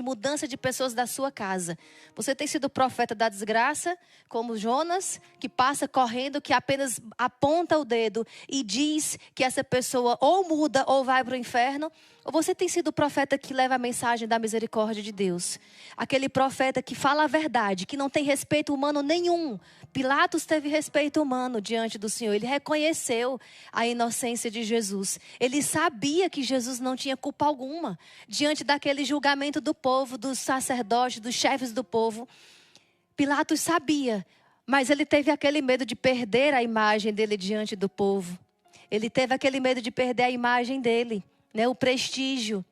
mudança de pessoas da sua casa. Você tem sido profeta da desgraça, como Jonas, que passa correndo, que apenas aponta o dedo e diz que essa pessoa ou muda ou vai para o inferno? Ou você tem sido o profeta que leva a mensagem da misericórdia de Deus? Aquele profeta que fala a verdade, que não tem respeito humano nenhum. Pilatos teve respeito humano diante do Senhor. Ele reconheceu a inocência de Jesus. Ele sabia que Jesus não tinha culpa alguma diante daquele julgamento do povo, dos sacerdotes, dos chefes do povo. Pilatos sabia, mas ele teve aquele medo de perder a imagem dele diante do povo. Ele teve aquele medo de perder a imagem dele, né, o prestígio.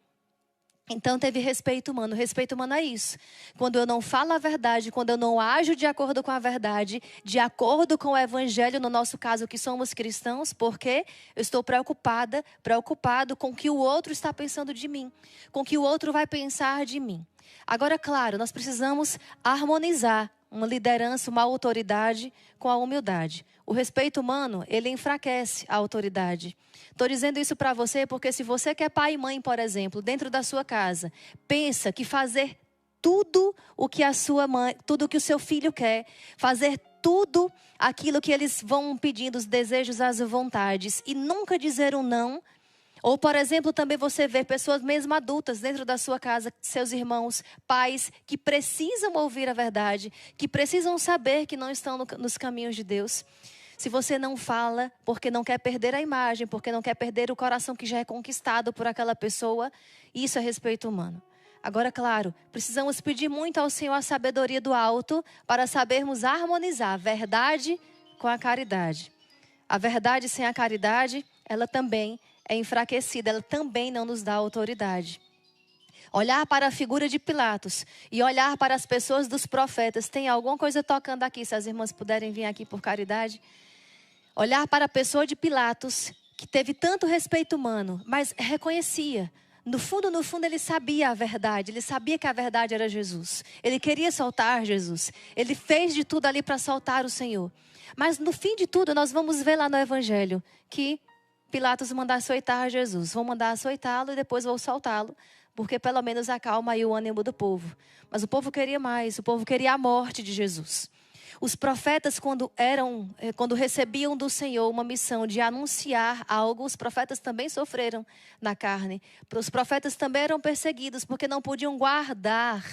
Então teve respeito humano. Respeito humano é isso. Quando eu não falo a verdade, quando eu não ajo de acordo com a verdade, de acordo com o evangelho, no nosso caso que somos cristãos, porque eu estou preocupado com o que o outro está pensando de mim, com o que o outro vai pensar de mim. Agora, claro, nós precisamos harmonizar uma liderança, uma autoridade com a humildade. O respeito humano, ele enfraquece a autoridade. Estou dizendo isso para você porque se você que é pai e mãe, por exemplo, dentro da sua casa, pensa que fazer tudo o que a sua mãe, tudo o que o seu filho quer, fazer tudo aquilo que eles vão pedindo, os desejos, as vontades, e nunca dizer um não. Ou, por exemplo, também você vê pessoas mesmo adultas dentro da sua casa, seus irmãos, pais, que precisam ouvir a verdade, que precisam saber que não estão nos caminhos de Deus. Se você não fala porque não quer perder a imagem, porque não quer perder o coração que já é conquistado por aquela pessoa, isso é respeito humano. Agora, claro, precisamos pedir muito ao Senhor a sabedoria do alto para sabermos harmonizar a verdade com a caridade. A verdade sem a caridade, ela também é enfraquecida, ela também não nos dá autoridade. Olhar para a figura de Pilatos e olhar para as pessoas dos profetas. Tem alguma coisa tocando aqui, se as irmãs puderem vir aqui por caridade. Olhar para a pessoa de Pilatos, que teve tanto respeito humano, mas reconhecia. No fundo, ele sabia a verdade. Ele sabia que a verdade era Jesus. Ele queria soltar Jesus. Ele fez de tudo ali para soltar o Senhor. Mas no fim de tudo, nós vamos ver lá no Evangelho que Pilatos manda açoitar Jesus. Vou mandar açoitá-lo e depois vou soltá-lo, porque pelo menos acalma aí o ânimo do povo. Mas o povo queria mais, o povo queria a morte de Jesus. Os profetas, quando recebiam do Senhor uma missão de anunciar algo, os profetas também sofreram na carne. Os profetas também eram perseguidos, porque não podiam guardar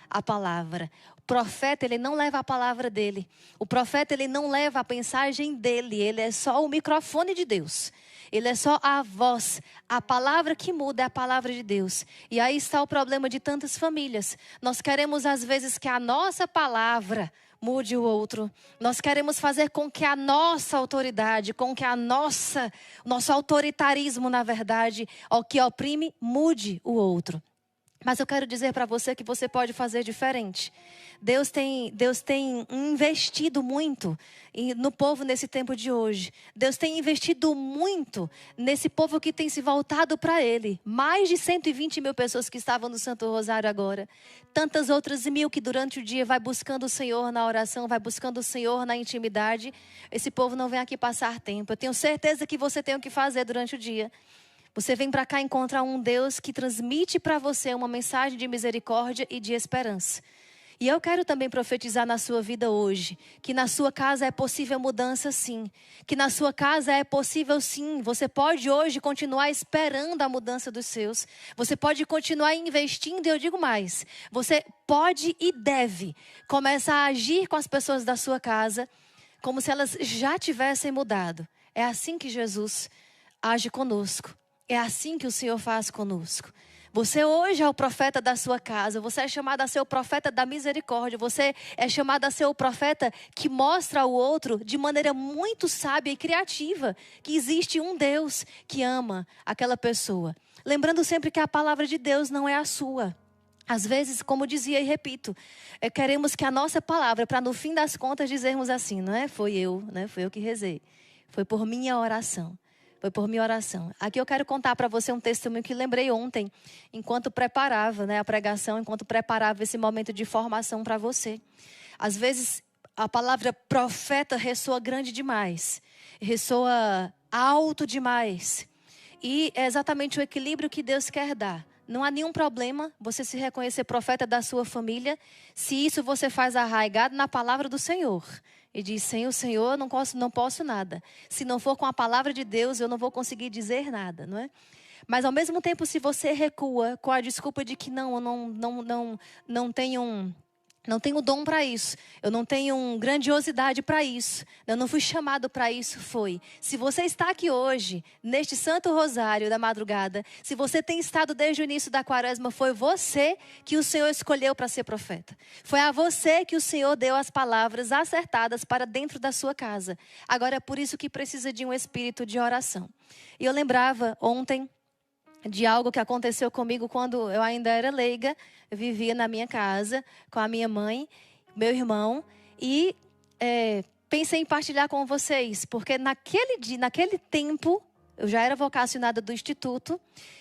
a palavra. O profeta, ele não leva a palavra dele. O profeta, ele não leva a mensagem dele. Ele é só o microfone de Deus. Ele é só a voz. A palavra que muda é a palavra de Deus. E aí está o problema de tantas famílias. Nós queremos às vezes que a nossa palavra mude o outro. Nós queremos fazer com que a nossa autoridade, com que o nosso autoritarismo, na verdade, o que oprime, mude o outro. Mas eu quero dizer para você que você pode fazer diferente. Deus tem investido muito no povo nesse tempo de hoje. Deus tem investido muito nesse povo que tem se voltado para Ele. Mais de 120 mil pessoas que estavam no Santo Rosário agora. Tantas outras mil que durante o dia vai buscando o Senhor na oração, vai buscando o Senhor na intimidade. Esse povo não vem aqui passar tempo. Eu tenho certeza que você tem o que fazer durante o dia. Você vem para cá encontrar um Deus que transmite para você uma mensagem de misericórdia e de esperança. E eu quero também profetizar na sua vida hoje, que na sua casa é possível mudança sim. Que na sua casa é possível sim. Você pode hoje continuar esperando a mudança dos seus. Você pode continuar investindo, e eu digo mais. Você pode e deve começar a agir com as pessoas da sua casa como se elas já tivessem mudado. É assim que Jesus age conosco. É assim que o Senhor faz conosco. Você hoje é o profeta da sua casa. Você é chamado a ser o profeta da misericórdia. Você é chamado a ser o profeta que mostra ao outro de maneira muito sábia e criativa que existe um Deus que ama aquela pessoa. Lembrando sempre que a palavra de Deus não é a sua. Às vezes, como dizia e repito, queremos que a nossa palavra, para no fim das contas dizermos assim, não é? Foi eu que rezei. Foi por minha oração. Foi por minha oração. Aqui eu quero contar para você um testemunho que lembrei ontem, enquanto preparava a pregação, enquanto preparava esse momento de formação para você. Às vezes, a palavra profeta ressoa grande demais, ressoa alto demais. E é exatamente o equilíbrio que Deus quer dar Não há nenhum problema você se reconhecer profeta da sua família, se isso você faz arraigado na palavra do Senhor. E diz, Senhor, eu não posso nada. Se não for com a palavra de Deus, eu não vou conseguir dizer nada, não é? Mas ao mesmo tempo, se você recua com a desculpa de que não, eu não tenho dom para isso. Eu não tenho grandiosidade para isso. Eu não fui chamado para isso, foi. Se você está aqui hoje, neste Santo Rosário da madrugada, se você tem estado desde o início da quaresma, foi você que o Senhor escolheu para ser profeta. Foi a você que o Senhor deu as palavras acertadas para dentro da sua casa. Agora é por isso que precisa de um espírito de oração. E eu lembrava ontem de algo que aconteceu comigo quando eu ainda era leiga. Eu vivia na minha casa com a minha mãe, meu irmão, e pensei em partilhar com vocês, porque naquele tempo, eu já era vocacionada do Instituto,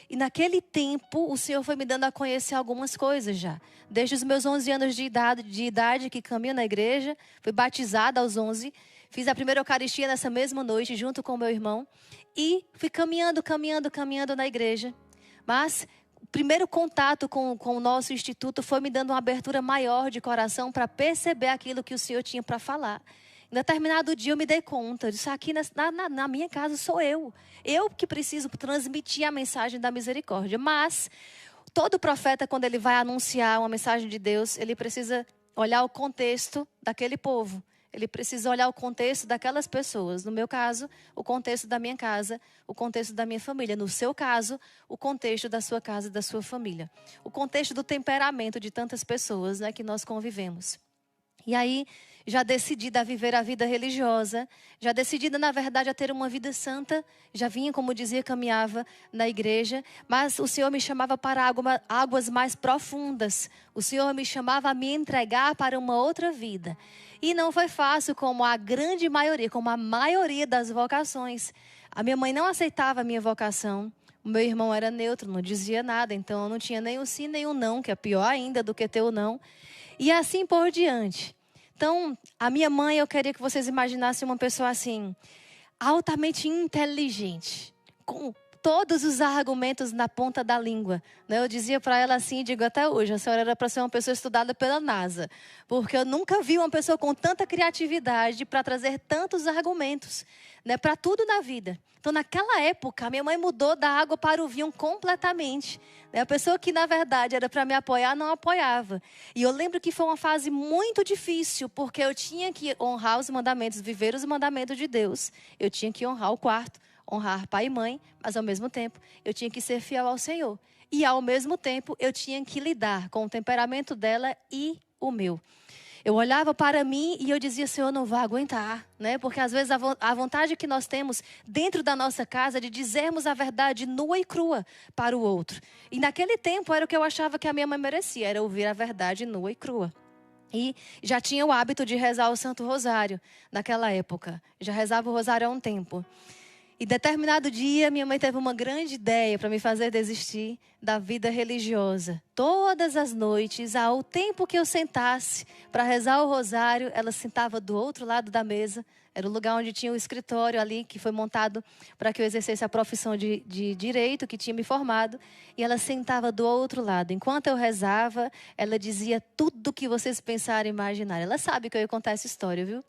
e naquele tempo o Senhor foi me dando a conhecer algumas coisas já. Desde os meus 11 anos de idade que caminho na igreja, fui batizada aos 11, fiz a primeira Eucaristia nessa mesma noite junto com meu irmão, e fui caminhando na igreja. Mas o primeiro contato com o nosso instituto foi me dando uma abertura maior de coração para perceber aquilo que o Senhor tinha para falar. Em determinado dia eu me dei conta, disso aqui na minha casa sou eu. Eu que preciso transmitir a mensagem da misericórdia. Mas todo profeta, quando ele vai anunciar uma mensagem de Deus, ele precisa olhar o contexto daquele povo. Ele precisa olhar o contexto daquelas pessoas. No meu caso, o contexto da minha casa, o contexto da minha família. No seu caso, o contexto da sua casa e da sua família. O contexto do temperamento de tantas pessoas, né, que nós convivemos. E aí, já decidida a viver a vida religiosa, já decidida, na verdade, a ter uma vida santa, já vinha, como dizia, caminhava na igreja, mas o Senhor me chamava para águas mais profundas. O Senhor me chamava a me entregar para uma outra vida. E não foi fácil, como a grande maioria, como a maioria das vocações. A minha mãe não aceitava a minha vocação. O meu irmão era neutro, não dizia nada. Então, eu não tinha nem o sim, nem o não, que é pior ainda do que ter o não. E assim por diante. Então, a minha mãe, eu queria que vocês imaginassem uma pessoa assim, altamente inteligente, com todos os argumentos na ponta da língua. Eu dizia para ela assim, digo até hoje, a senhora era para ser uma pessoa estudada pela NASA. Porque eu nunca vi uma pessoa com tanta criatividade para trazer tantos argumentos, para tudo na vida. Então, naquela época, a minha mãe mudou da água para o vinho completamente. A pessoa que, na verdade, era para me apoiar, não apoiava. E eu lembro que foi uma fase muito difícil, porque eu tinha que honrar os mandamentos, viver os mandamentos de Deus. Eu tinha que honrar o quarto, honrar pai e mãe, mas ao mesmo tempo, eu tinha que ser fiel ao Senhor. E ao mesmo tempo, eu tinha que lidar com o temperamento dela e o meu. Eu olhava para mim e eu dizia, Senhor, eu não vou aguentar, Porque às vezes a vontade que nós temos dentro da nossa casa é de dizermos a verdade nua e crua para o outro. E naquele tempo era o que eu achava que a minha mãe merecia, era ouvir a verdade nua e crua. E já tinha o hábito de rezar o Santo Rosário naquela época. Já rezava o Rosário há um tempo. E determinado dia, minha mãe teve uma grande ideia para me fazer desistir da vida religiosa. Todas as noites, ao tempo que eu sentasse para rezar o rosário, ela sentava do outro lado da mesa. Era o lugar onde tinha o escritório ali, que foi montado para que eu exercesse a profissão de direito, que tinha me formado. E ela sentava do outro lado. Enquanto eu rezava, ela dizia tudo o que vocês pensarem e imaginarem. Ela sabe que eu ia contar essa história, viu?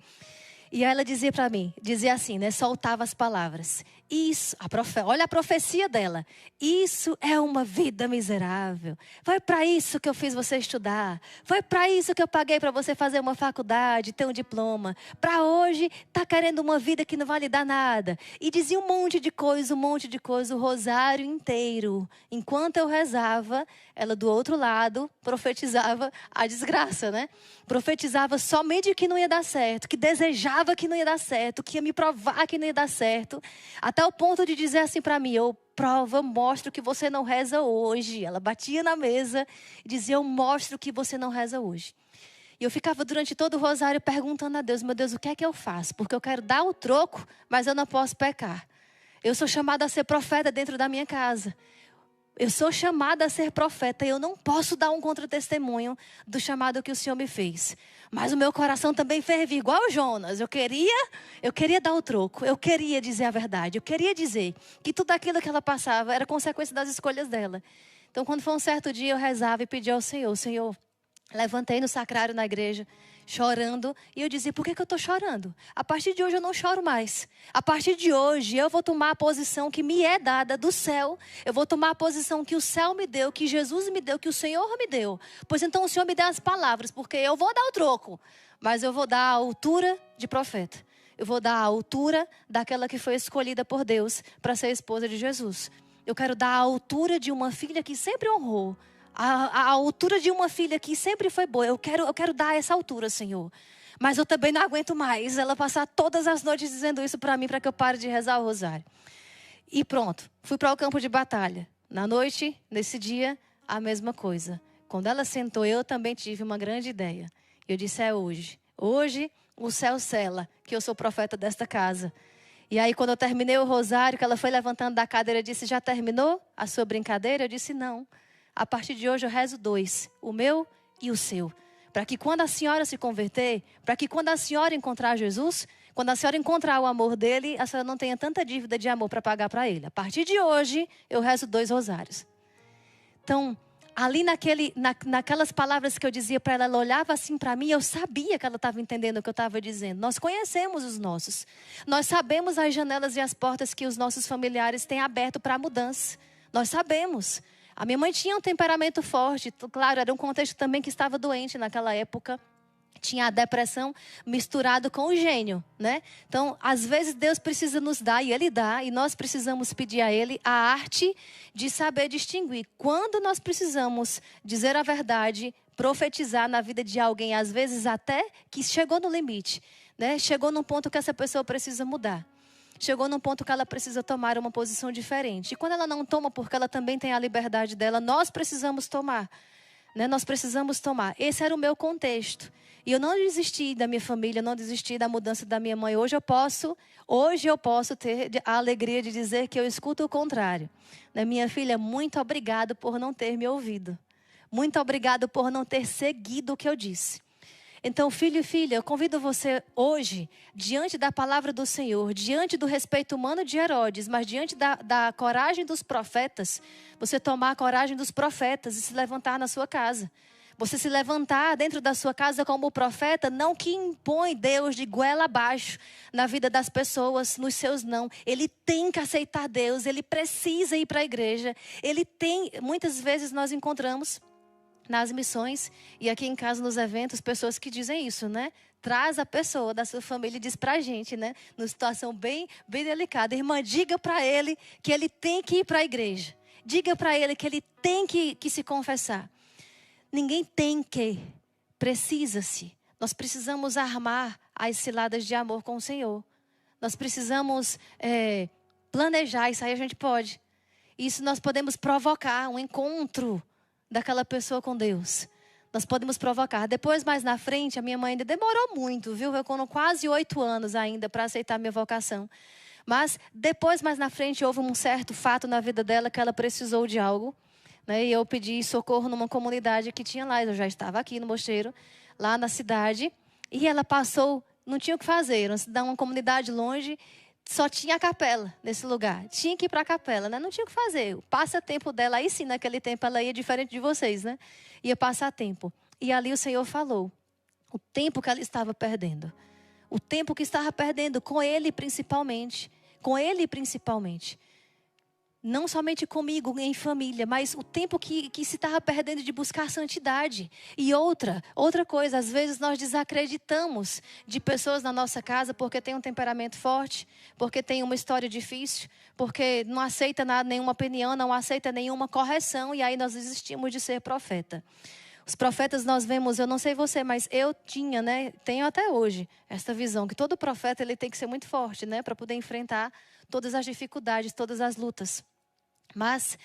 E ela dizia para mim, dizia assim, soltava as palavras. Isso, olha a profecia dela. Isso é uma vida miserável. Foi para isso que eu fiz você estudar. Foi para isso que eu paguei para você fazer uma faculdade, ter um diploma. Para hoje, tá querendo uma vida que não vai lhe dar nada. E dizia um monte de coisa, o rosário inteiro. Enquanto eu rezava, ela do outro lado profetizava a desgraça, Profetizava somente que não ia dar certo, que desejava que não ia dar certo, que ia me provar que não ia dar certo. Até o ponto de dizer assim para mim, eu mostro que você não reza hoje. Ela batia na mesa e dizia, eu mostro que você não reza hoje. E eu ficava durante todo o rosário perguntando a Deus, meu Deus, o que é que eu faço? Porque eu quero dar o troco, mas eu não posso pecar. Eu sou chamada a ser profeta dentro da minha casa. Eu sou chamada a ser profeta e eu não posso dar um contra-testemunho do chamado que o Senhor me fez. Mas o meu coração também fervia, igual o Jonas. Eu queria dar o troco, eu queria dizer a verdade. Eu queria dizer que tudo aquilo que ela passava era consequência das escolhas dela. Então, quando foi um certo dia, eu rezava e pedi ao Senhor, Senhor, levantei no sacrário na igreja, chorando, e eu dizia, por que eu estou chorando? A partir de hoje eu não choro mais. A partir de hoje eu vou tomar a posição que me é dada do céu. Eu vou tomar a posição que o céu me deu, que Jesus me deu, que o Senhor me deu. Pois então o Senhor me dê as palavras, porque eu vou dar o troco, mas eu vou dar a altura de profeta. Eu vou dar a altura daquela que foi escolhida por Deus para ser esposa de Jesus. Eu quero dar a altura de uma filha que sempre honrou. A altura de uma filha que sempre foi boa. Eu quero dar essa altura, Senhor. Mas eu também não aguento mais ela passar todas as noites dizendo isso para mim, para que eu pare de rezar o rosário. E pronto, fui para o campo de batalha. Na noite, nesse dia, a mesma coisa. Quando ela sentou, eu também tive uma grande ideia. Eu disse, é hoje. Hoje, o céu sela que eu sou profeta desta casa. E aí, quando eu terminei o rosário, que ela foi levantando da cadeira e disse, já terminou a sua brincadeira? Eu disse, não. A partir de hoje eu rezo 2, o meu e o seu. Para que quando a senhora se converter, para que quando a senhora encontrar Jesus, quando a senhora encontrar o amor dele, a senhora não tenha tanta dívida de amor para pagar para ele. A partir de hoje, eu rezo 2 rosários. Então, ali naquelas palavras que eu dizia para ela, ela olhava assim para mim, eu sabia que ela estava entendendo o que eu estava dizendo. Nós conhecemos os nossos. Nós sabemos as janelas e as portas que os nossos familiares têm aberto para a mudança. Nós sabemos. A minha mãe tinha um temperamento forte, claro, era um contexto também que estava doente naquela época. Tinha a depressão misturado com o gênio, né? Então, às vezes Deus precisa nos dar, e Ele dá, e nós precisamos pedir a Ele a arte de saber distinguir. Quando nós precisamos dizer a verdade, profetizar na vida de alguém, às vezes até que chegou no limite, né? Chegou num ponto que essa pessoa precisa mudar. Chegou num ponto que ela precisa tomar uma posição diferente. E quando ela não toma, porque ela também tem a liberdade dela, nós precisamos tomar. Né? Nós precisamos tomar. Esse era o meu contexto. E eu não desisti da minha família, não desisti da mudança da minha mãe. Hoje eu posso ter a alegria de dizer que eu escuto o contrário. Né? Minha filha, muito obrigado por não ter me ouvido. Muito obrigado por não ter seguido o que eu disse. Então, filho e filha, eu convido você hoje, diante da palavra do Senhor, diante do respeito humano de Herodes, mas diante da coragem dos profetas, você tomar a coragem dos profetas e se levantar na sua casa. Você se levantar dentro da sua casa como profeta, não que impõe Deus de goela abaixo na vida das pessoas, nos seus não. Ele tem que aceitar Deus, ele precisa ir para a igreja. Muitas vezes nós encontramos nas missões e aqui em casa nos eventos, pessoas que dizem isso, né? Traz a pessoa da sua família e diz pra gente, né? Numa situação bem delicada. Irmã, diga pra ele que ele tem que ir pra igreja. Diga pra ele que ele tem que se confessar. Ninguém tem que. Precisa-se. Nós precisamos armar as ciladas de amor com o Senhor. Nós precisamos planejar, isso aí a gente pode. Isso nós podemos provocar um encontro daquela pessoa com Deus. Nós podemos provocar. Depois, mais na frente, a minha mãe ainda demorou muito, viu? Eu com quase 8 anos ainda para aceitar a minha vocação. Mas depois, mais na frente, houve um certo fato na vida dela que ela precisou de algo. Né? E eu pedi socorro numa comunidade que tinha lá. Eu já estava aqui no Mosteiro, lá na cidade. E ela passou, não tinha o que fazer. Era uma comunidade longe. Só tinha a capela nesse lugar. Tinha que ir para a capela, né? Não tinha o que fazer. O passatempo dela, aí sim, naquele tempo, ela ia diferente de vocês, né? Ia passar tempo. E ali o Senhor falou. O tempo que ela estava perdendo. O tempo que estava perdendo com Ele principalmente. Com Ele principalmente. Não somente comigo, em família, mas o tempo que se estava perdendo de buscar santidade. E outra coisa, às vezes nós desacreditamos de pessoas na nossa casa porque tem um temperamento forte, porque tem uma história difícil, porque não aceita nenhuma opinião, não aceita nenhuma correção, e aí nós desistimos de ser profeta. Os profetas nós vemos, eu não sei você, mas eu tinha, né, tenho até hoje, essa visão que todo profeta ele tem que ser muito forte, né, para poder enfrentar todas as dificuldades, todas as lutas. Mas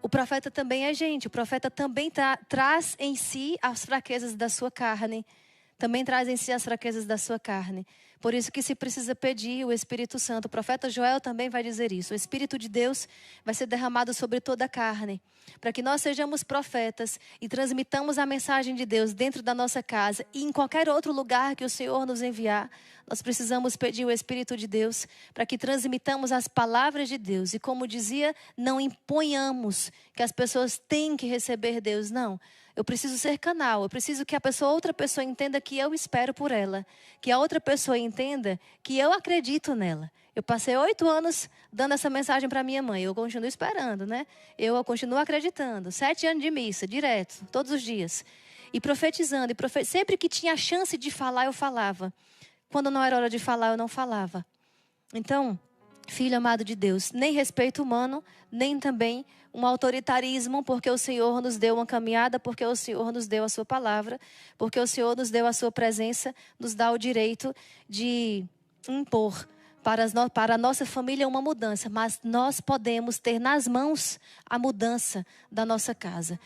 o profeta também é gente. O profeta também traz em si as fraquezas da sua carne. Também traz em si as fraquezas da sua carne. Por isso que se precisa pedir o Espírito Santo. O profeta Joel também vai dizer isso. O Espírito de Deus vai ser derramado sobre toda a carne, para que nós sejamos profetas e transmitamos a mensagem de Deus dentro da nossa casa e em qualquer outro lugar que o Senhor nos enviar. Nós precisamos pedir o Espírito de Deus para que transmitamos as palavras de Deus. E como dizia, não imponhamos que as pessoas têm que receber Deus, não. Eu preciso ser canal, eu preciso que outra pessoa entenda que eu espero por ela. Que a outra pessoa entenda que eu acredito nela. Eu passei 8 anos dando essa mensagem para minha mãe. Eu continuo esperando, né? Eu continuo acreditando. 7 anos de missa, direto, todos os dias. E profetizando. Sempre que tinha a chance de falar, eu falava. Quando não era hora de falar, eu não falava. Então, filho amado de Deus, nem respeito humano, nem também um autoritarismo, porque o Senhor nos deu uma caminhada, porque o Senhor nos deu a sua palavra, porque o Senhor nos deu a sua presença, nos dá o direito de impor para a nossa família uma mudança, mas nós podemos ter nas mãos a mudança da nossa casa.